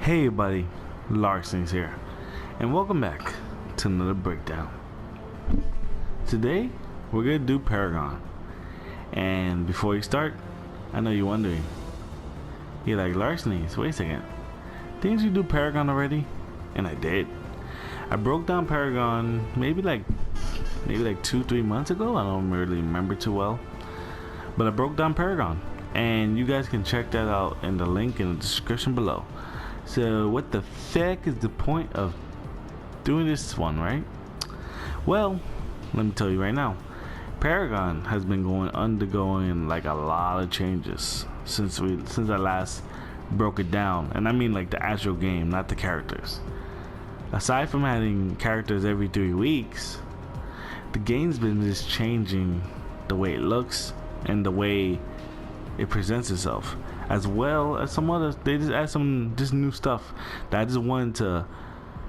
Hey everybody, Larcenies here, and welcome back to another breakdown. Today, we're gonna do Paragon. And before you start, I know you're wondering. You're like, Larcenies, wait a second. Didn't you do Paragon already? And I did. I broke down Paragon maybe like 2-3 months ago. I don't really remember too well. But I broke down Paragon. And you guys can check that out in the link in the description below. So what the heck is the point of doing this one, right? Well, let me tell you right now. Paragon has been undergoing like a lot of changes since I last broke it down. And I mean like the actual game, not the characters. Aside from adding characters every 3 weeks, the game's been just changing the way it looks and the way it presents itself, as well as some others. They just add some just new stuff that I just wanted to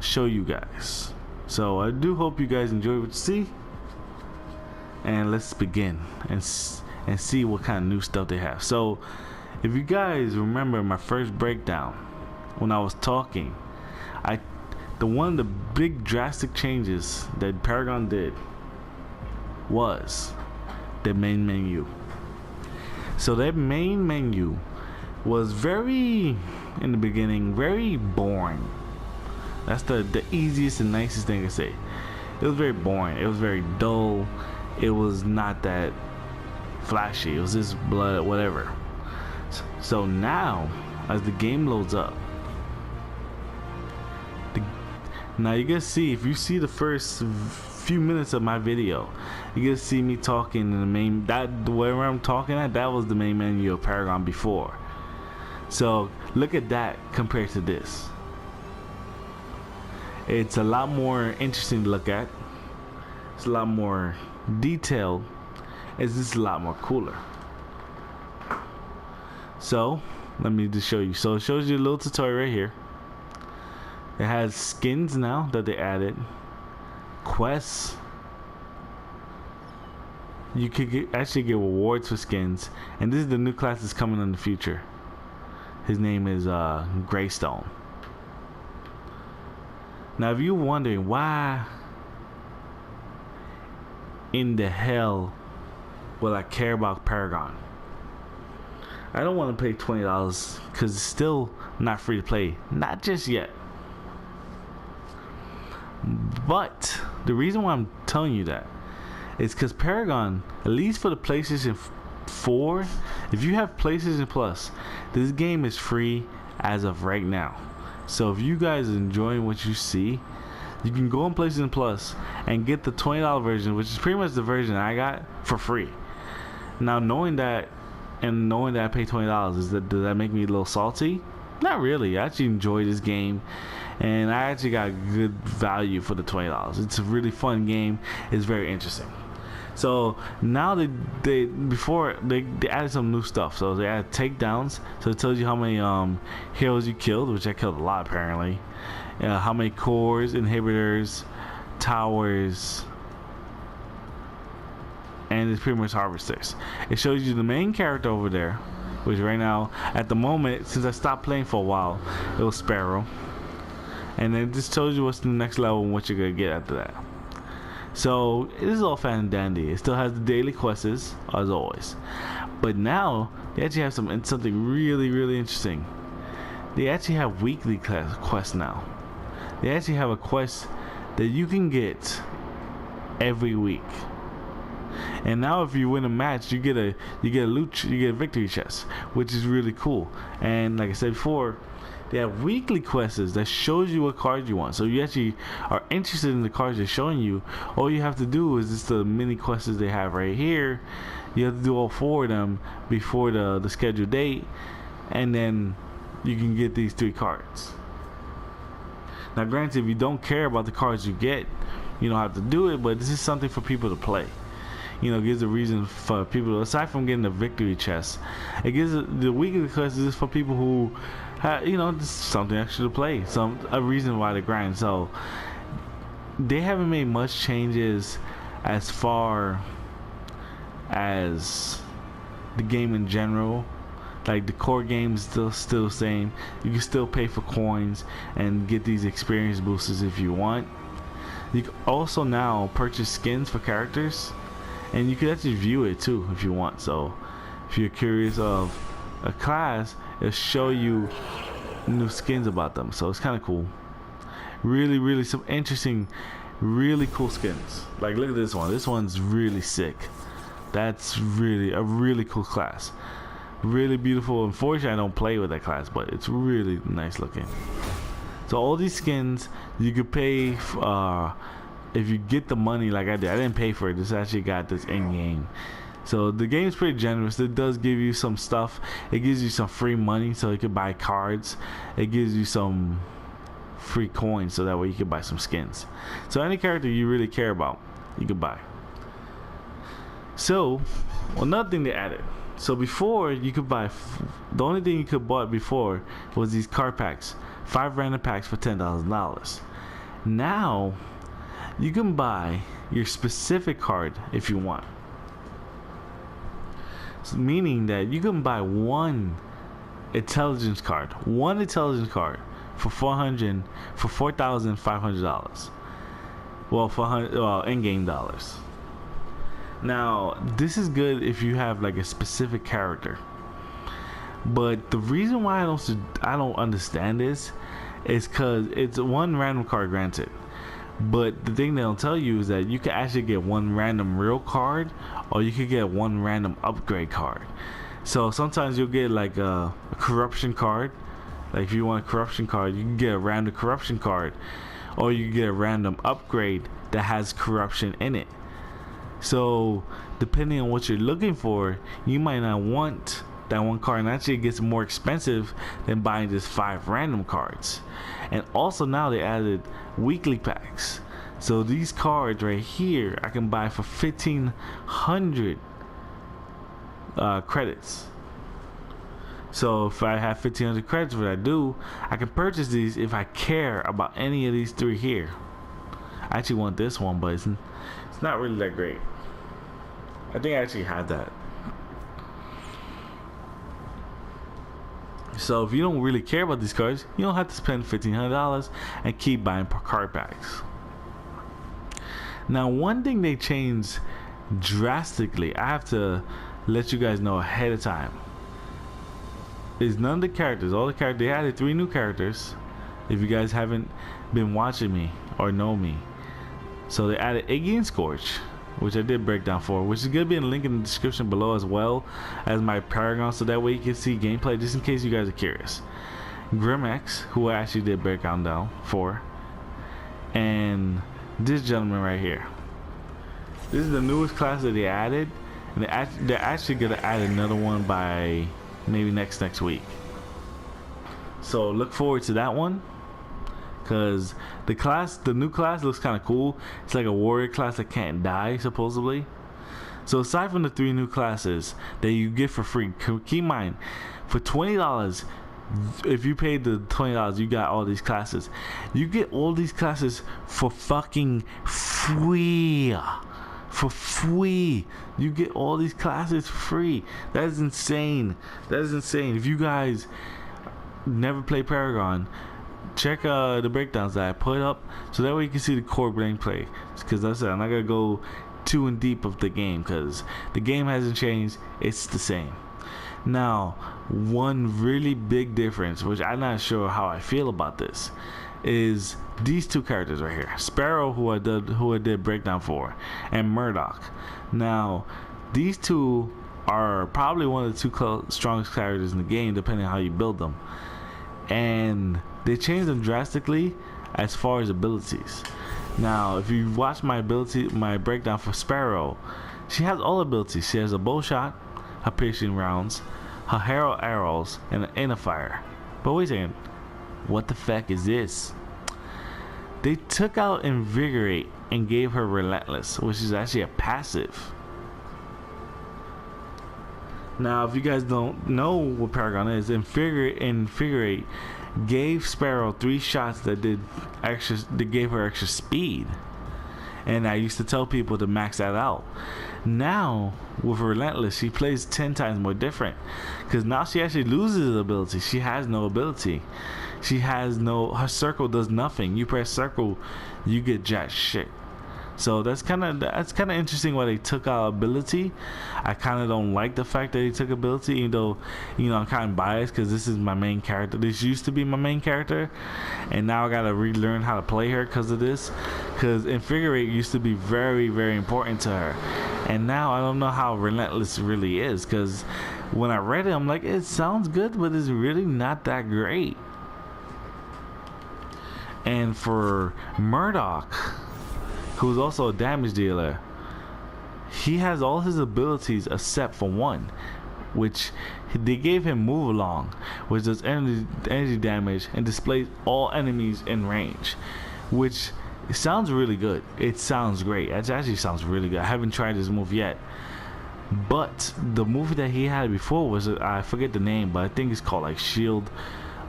show you guys. So I do hope you guys enjoy what you see, and let's begin and see what kind of new stuff they have. So if you guys remember my first breakdown when I was talking, one of the big drastic changes that Paragon did was the main menu. So that main menu was in the beginning, very boring. That's the easiest and nicest thing to say. It was very boring. It was very dull. It was not that flashy. It was just blood, whatever. So now, as the game loads up, now you're gonna see, if you see the first few minutes of my video, you're gonna see me talking in the main, wherever I'm talking at, that was the main menu of Paragon before. So look at that compared to this. It's a lot more interesting to look at. It's a lot more detailed. It's just a lot more cooler. So let me just show you. So it shows you a little tutorial right here. It has skins now that they added, quests. You could actually get rewards for skins, and this is the new class that's coming in the future. His name is Greystone. Now if you're wondering why in the hell will I care about Paragon, I don't want to pay $20 because it's still not free to play, not just yet. But the reason why I'm telling you that is because Paragon, at least for the PlayStation 4, if you have PlayStation Plus, this game is free as of right now. So if you guys are enjoying what you see, you can go on PlayStation Plus and get the $20 version, which is pretty much the version I got, for free. Now knowing that I pay $20, does that make me a little salty? Not really. I actually enjoy this game, and I actually got good value for the $20. It's a really fun game. It's very interesting. So now they added some new stuff. So they added takedowns. So it tells you how many heroes you killed, which I killed a lot apparently. How many cores, inhibitors, towers, and it's pretty much harvesters. It shows you the main character over there, which right now, at the moment, since I stopped playing for a while, it was Sparrow. And then it just tells you what's the next level and what you're gonna get after that. So this is all fan and dandy. It still has the daily quests as always, but now they actually have something really interesting. They actually have weekly quests now. They actually have a quest that you can get every week. And now if you win a match, you get a victory chest, which is really cool. And like I said before, they have weekly quests that shows you what cards you want. So you actually are interested in the cards they're showing you. All you have to do is just the mini quests they have right here. You have to do all 4 of them before the scheduled date, and then you can get these 3 cards. Now granted, if you don't care about the cards you get, you don't have to do it, but this is something for people to play. You know, it gives a reason for people, aside from getting the victory chest, it gives the weekly quests is for people who just something extra to play, a reason why they grind. So they haven't made much changes as far as the game in general Like the core game is still the same. You can still pay for coins and get these experience boosters if you want. You can also now purchase skins for characters, and you can actually view it too if you want. So if you're curious of a class, it'll show you new skins about them. So it's kind of cool. Really some interesting, really cool skins. Like look at this one. This one's really sick. That's really a really cool class. Really beautiful. Unfortunately, I don't play with that class, but it's really nice looking. So all these skins you could pay if you get the money like I did. I didn't pay for it. This actually got this in game. So the game is pretty generous. It does give you some stuff. It gives you some free money so you can buy cards. It gives you some free coins so that way you can buy some skins. So any character you really care about, you can buy. So another thing they added. So before you could buy, the only thing you could buy before was these card packs, 5 random packs for $10,000. Now you can buy your specific card if you want. So meaning that you can buy one intelligence card for $4,500. Well, in-game dollars. Now this is good if you have like a specific character, but the reason why I don't understand this is because it's one random card granted, but the thing they don't tell you is that you can actually get one random real card, or you could get one random upgrade card. So sometimes you'll get like a corruption card. Like if you want a corruption card, you can get a random corruption card, or you can get a random upgrade that has corruption in it. So depending on what you're looking for, you might not want that one card, and actually it gets more expensive than buying just 5 random cards. And also now they added weekly packs. So these cards right here I can buy for 1,500 credits. So if I have 1,500 credits, what I do, I can purchase these if I care about any of these 3 here. I actually want this one, but it's not really that great. I think I actually had that. So if you don't really care about these cards, you don't have to spend $1,500 and keep buying card packs. Now one thing they changed drastically, I have to let you guys know ahead of time, is none of the characters, all the characters, they added 3 new characters. If you guys haven't been watching me or know me, so they added Iggy and Scorch, which I did break down for, which is going to be in the link in the description below, as well as my Paragon, so that way you can see gameplay just in case you guys are curious. Grimex, who I actually did break down for, and this gentleman right here. This is the newest class that they added, and they're actually going to add another one by maybe next week. So look forward to that one, because the new class looks kind of cool. It's like a warrior class that can't die supposedly. So aside from the 3 new classes that you get for free, keep in mind, for $20, if you paid the $20, you got all these classes. You get all these classes for fucking free. For free. You get all these classes free. That is insane. That is insane. If you guys never play Paragon, check the breakdowns that I put up, so that way you can see the core gameplay. Because that's it. I'm not gonna go too in deep of the game, because the game hasn't changed. It's the same. Now, one really big difference, which I'm not sure how I feel about this, is these 2 characters right here, Sparrow, who I did breakdown for, and Murdoch. Now these 2 are probably one of the 2 strongest characters in the game, depending on how you build them, and they changed them drastically as far as abilities. Now if you watch my breakdown for Sparrow, she has all abilities. She has a bow shot, her piercing rounds, her hero arrows, and an inner fire. But wait a second, what the fuck is this? They took out Invigorate and gave her Relentless, which is actually a passive. Now if you guys don't know what Paragon is, Invigorate gave Sparrow 3 shots that gave her extra speed, and I used to tell people to max that out. Now with Relentless, she plays 10 times more different, because now she actually loses ability. She has no ability. She has no, her circle does nothing. You press circle, you get jack shit. So that's kind of interesting why they took out ability. I kind of don't like the fact that they took ability, even though, you know, I'm kind of biased because this is my main character. This used to be my main character, and now I gotta relearn how to play her because of this. Because Infigurate used to be very, very important to her, and now I don't know how Relentless really is. Because when I read it, I'm like, it sounds good, but it's really not that great. And for Murdoch, who's also a damage dealer, he has all his abilities except for one, which they gave him Move Along, which does energy damage and displays all enemies in range, which sounds really good. It sounds great. It actually sounds really good. I haven't tried this move yet, but the movie that he had before was, I forget the name, but I think it's called like Shield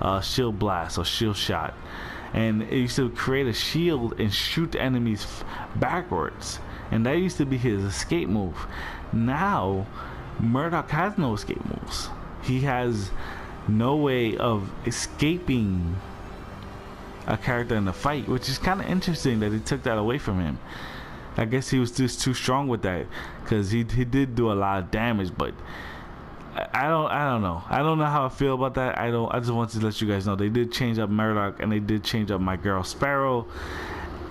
Blast or Shield Shot. And it used to create a shield and shoot the enemies backwards, and that used to be his escape move. Now Murdoch has no escape moves. He has no way of escaping a character in a fight, which is kind of interesting that he took that away from him. I guess he was just too strong with that, because he did do a lot of damage, but I don't know. I don't know how I feel about that. I just wanted to let you guys know they did change up Murdoch, and they did change up my girl Sparrow.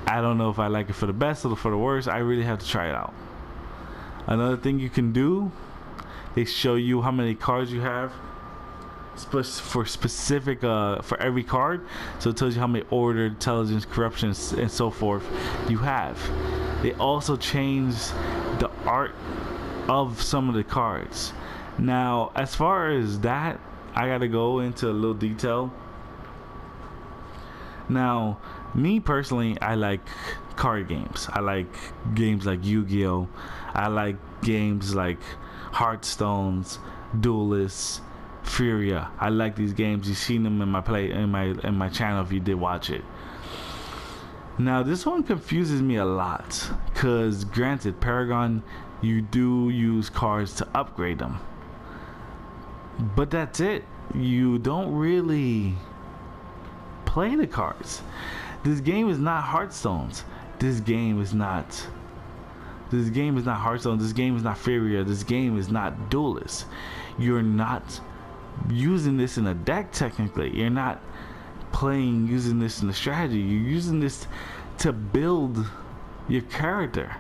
I don't know if I like it for the best or for the worst. I really have to try it out. Another thing you can do, they show you how many cards you have for specific for every card. So it tells you how many order, intelligence, corruption, and so forth you have. They also changed the art of some of the cards. Now, as far as that, I gotta go into a little detail. Now, me personally, I like card games. I like games like Yu-Gi-Oh! I like games like Hearthstones, Duelists, Furia. I like these games. You've seen them in my channel if you did watch it. Now, this one confuses me a lot, because granted, Paragon, you do use cards to upgrade them, but that's it. You don't really play the cards. This game is not Hearthstones. This game is not Hearthstone. This game is not Furia. This game is not Duelist. You're not using this in a deck technically. You're not using this in a strategy. You're using this to build your character.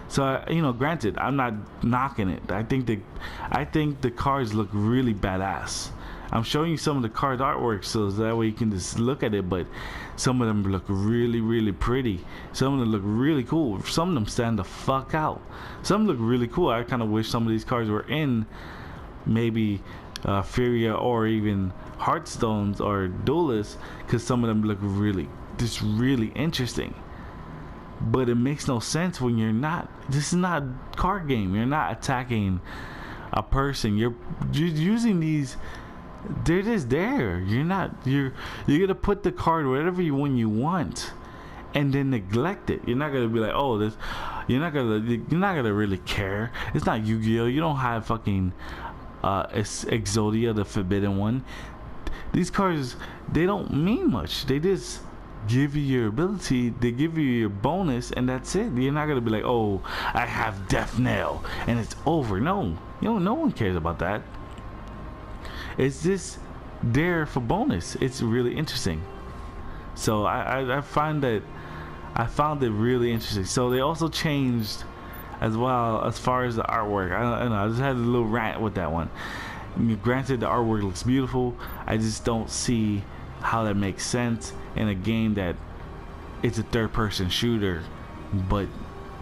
So, you know, granted, I'm not knocking it. I think the cards look really badass. I'm showing you some of the card artwork so that way you can just look at it, but some of them look really, really pretty. Some of them look really cool. Some of them stand the fuck out. Some look really cool. I kind of wish some of these cards were in maybe Furia or even Hearthstones or Duelists, because some of them look really interesting. But it makes no sense when you're not. This is not a card game. You're not attacking a person. You're using these. They're just there. You're gonna put the card wherever you want, and then neglect it. You're not gonna be like, oh, this. You're not gonna really care. It's not Yu-Gi-Oh! You don't have fucking Exodia, the Forbidden One. These cards, they don't mean much. They just give you your ability, they give you your bonus, and that's it. You're not gonna be like, oh, I have Death Nail and it's over. No, no one cares about that. It's just there for bonus. It's really interesting. So I found it really interesting. So they also changed as well as far as the artwork. I don't know, I just had a little rant with that one. Granted, the artwork looks beautiful. I just don't see how that makes sense in a game that it's a third-person shooter, but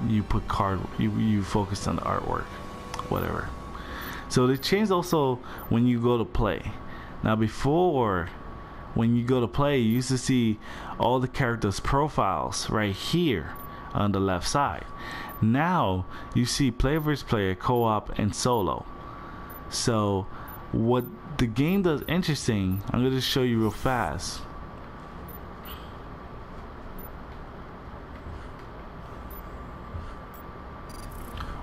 you focus on the artwork, whatever. So they changed also when you go to play. Now before, when you go to play, you used to see all the characters' profiles right here on the left side. Now you see player versus player, co-op, and solo. So what the game does interesting, I'm going to show you real fast.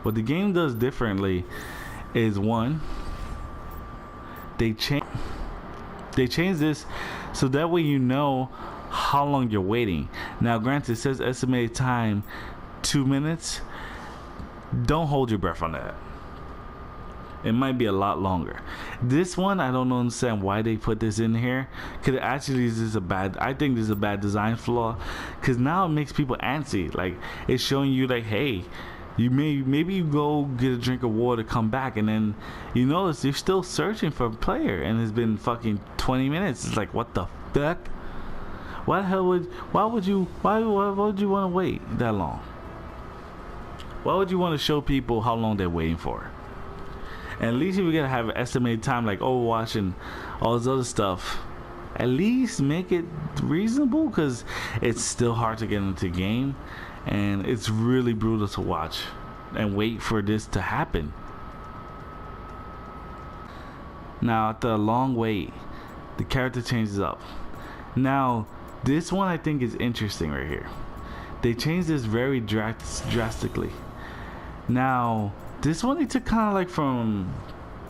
What the game does differently is, one, they change this so that way you know how long you're waiting. Now granted, it says estimated time 2 minutes. Don't hold your breath on that. It might be a lot longer. This one, I don't understand why they put this in here. Cause it actually is a bad. I think this is a bad design flaw. Cause now it makes people antsy. Like it's showing you like, hey, maybe you go get a drink of water, come back, and then you notice you're still searching for a player, and it's been fucking 20 minutes. It's like, what the fuck? Why would you want to wait that long? Why would you want to show people how long they're waiting for? And at least if you're gonna have an estimated time like Overwatch and all this other stuff, at least make it reasonable, because it's still hard to get into the game, and it's really brutal to watch and wait for this to happen. Now after a long wait, the character changes up. Now this one I think is interesting right here. They changed this very drastically. Now this one they took kind of like from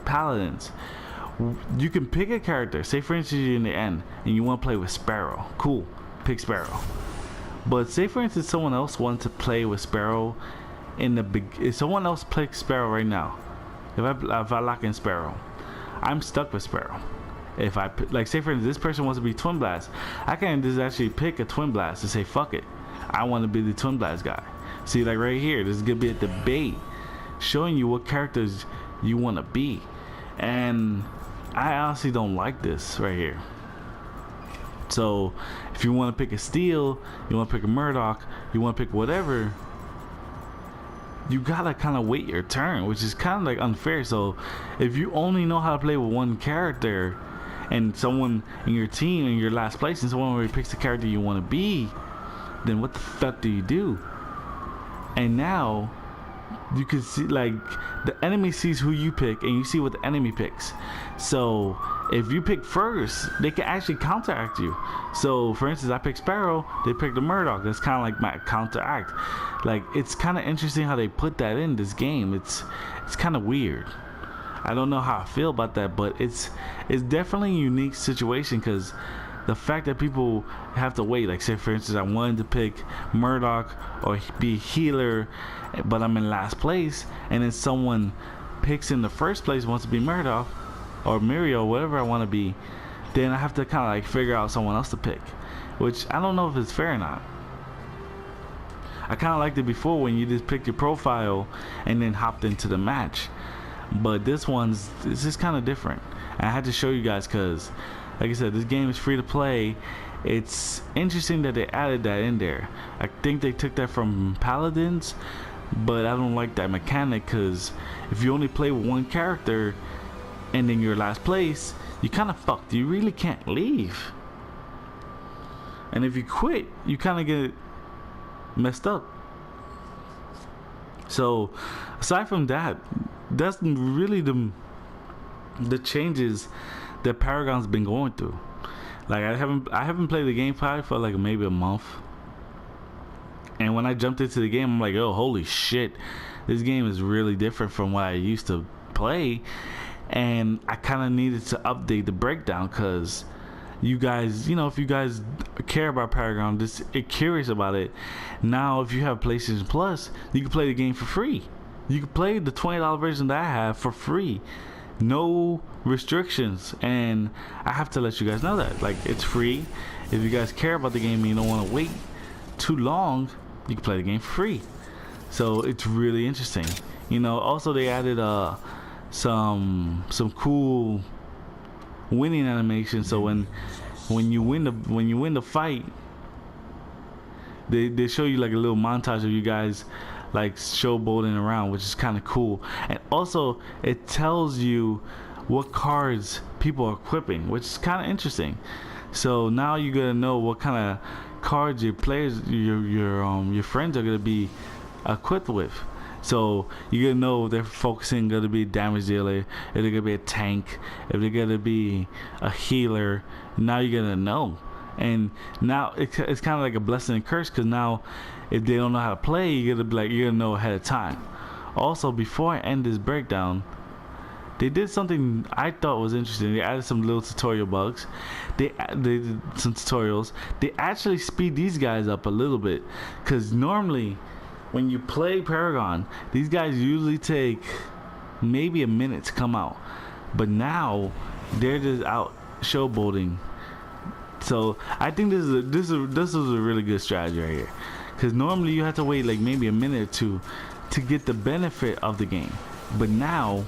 Paladins. You can pick a character. Say for instance you're in the end and you want to play with Sparrow. Cool, pick Sparrow. But say for instance someone else wants to play with Sparrow in the if someone else picks Sparrow right now, if I lock in Sparrow, I'm stuck with Sparrow. If I like, say for instance this person wants to be Twin Blast, I can just actually pick a Twin Blast and say fuck it, I want to be the Twin Blast guy. See, like right here, this is gonna be a debate showing you what characters you want to be, and I honestly don't like this right here. So if you want to pick a Steel, you want to pick a Murdoch, you want to pick whatever, you gotta kind of wait your turn, which is kind of like unfair. So if you only know how to play with one character, and someone in your team in your last place and someone already picks the character you want to be, then what the fuck do you do? And now you can see, like, the enemy sees who you pick and you see what the enemy picks. So if you pick first, they can actually counteract you. So for instance, I picked Sparrow, they picked the Murdoch. That's kind of like my counteract. Like, it's kind of interesting how they put that in this game. It's kind of weird. I don't know how I feel about that, but it's definitely a unique situation, because the fact that people have to wait, like say for instance I wanted to pick Murdoch or be a healer, but I'm in last place, and then someone picks in the first place wants to be Murdoch or Mirio, whatever I want to be, then I have to kind of like figure out someone else to pick, which I don't know if it's fair or not. I kind of liked it before when you just picked your profile and then hopped into the match, but this is kind of different. And I had to show you guys because, like I said, this game is free to play. It's interesting that they added that in there. I think they took that from Paladins, but I don't like that mechanic, because if you only play with one character and in your last place, you kind of fucked. You really can't leave. And if you quit, you kind of get messed up. So aside from that, that's really the changes that Paragon's been going through. Like I haven't played the game probably for like maybe a month, and when I jumped into the game, I'm like, oh holy shit, this game is really different from what I used to play. And I kind of needed to update the breakdown, because you guys, you know, if you guys care about Paragon, just curious about it, now if you have PlayStation Plus, you can play the game for free. You can play the $20 version that I have for free, no restrictions. And I have to let you guys know that, like, it's free. If you guys care about the game and you don't want to wait too long, you can play the game for free. So it's really interesting. You know, also they added some cool winning animation. So when you win the fight, they show you like a little montage of you guys like showboating around, which is kind of cool. And also it tells you what cards people are equipping, which is kind of interesting. So now you're gonna know what kind of cards your players, your friends are gonna be equipped with. So you're gonna know if they're focusing gonna be a damage dealer, if they're gonna be a tank, if they're gonna be a healer. Now you're gonna know. And now it's kind of like a blessing and curse, because now if they don't know how to play, you're gonna know ahead of time. Also, before I end this breakdown, they did something I thought was interesting. They added some little tutorial bugs. They did some tutorials. They actually speed these guys up a little bit, because normally when you play Paragon, these guys usually take maybe a minute to come out, but now they're just out showboating. So I think this is a really good strategy right here, because normally you have to wait like maybe a minute or two to get the benefit of the game, but now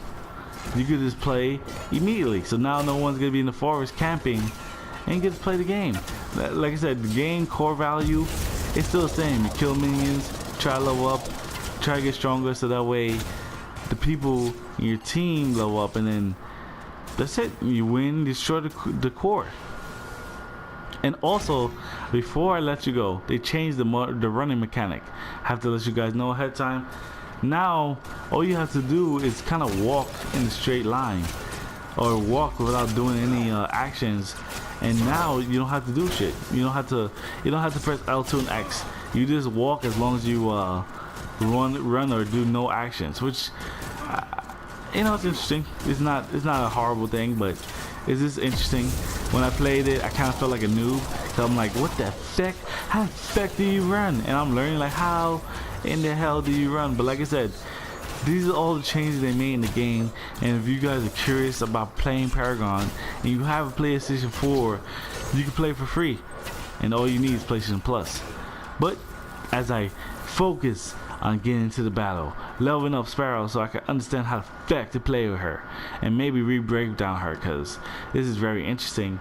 you could just play immediately. So now no one's gonna be in the forest camping and get to play the game. Like I said, the game core value is still the same. You kill minions, try to level up, try to get stronger, so that way the people in your team level up, and then that's it. You win, destroy the core. And also, before I let you go, they changed the running mechanic. I have to let you guys know ahead of time. Now, all you have to do is kind of walk in a straight line, or walk without doing any actions. And now you don't have to do shit. You don't have to press L2 and X. You just walk as long as you run or do no actions. Which, you know, it's interesting. It's not a horrible thing, but it's just interesting. When I played it, I kind of felt like a noob. So I'm like, what the heck? How the heck do you run? And I'm learning like, how in the hell do you run? But like I said, these are all the changes they made in the game. And if you guys are curious about playing Paragon and you have a PlayStation 4, you can play for free, and all you need is PlayStation Plus. But as I focus on getting into the battle, leveling up Sparrow so I can understand how the heck to play with her, and maybe re-break down her, because this is very interesting.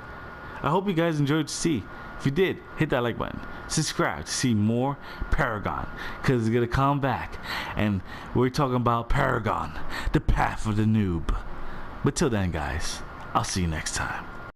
I hope you guys enjoyed to see. If you did, hit that like button. Subscribe to see more Paragon, because it's going to come back. And we're talking about Paragon, the path of the noob. But till then, guys, I'll see you next time.